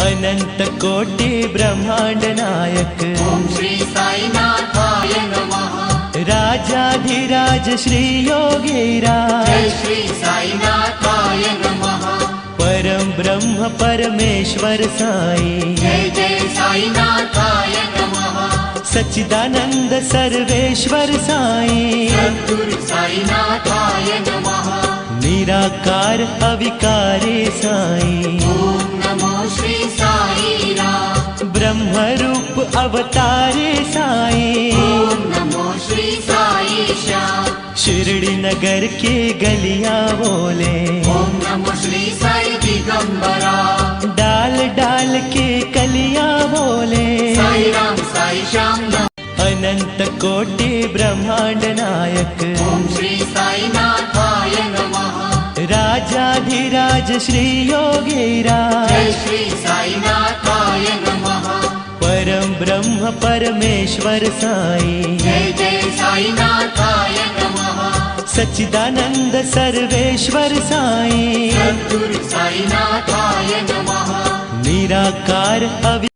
अनंत कोटि ब्रह्मांड नायक ओम श्री साईनाथाय नमः। राजाधिराज श्री योगीराज जय श्री साईनाथाय नमः। परम ब्रह्म परमेश्वर साई जय जय साईनाथाय नमः। सच्चिदानंद सर्वेश्वर साई सद्गुरु साईनाथाय नमः। निराकार अविकारे साई ओम नमो श्री साई राम। ब्रह्म रूप अवतारे साई ओम नमो श्री साई श्याम। शिरडी नगर के गलियां बोले ओम नमो श्री साई दिगंबरा। डाल डाल के कलियां बोले साई राम साई श्याम नमः। अनंत कोटि ब्रह्मांड नायक ओम श्री साईनाथाय नमः। राजाधिराज श्री योगीराज जय श्री साईनाथाय नमः। परम ब्रह्म परमेश्वर साई जय जय साईनाथाय नमः। सच्चिदानंद सर्वेश्वर साई सद्गुरु साईनाथाय नमः। निराकार अवि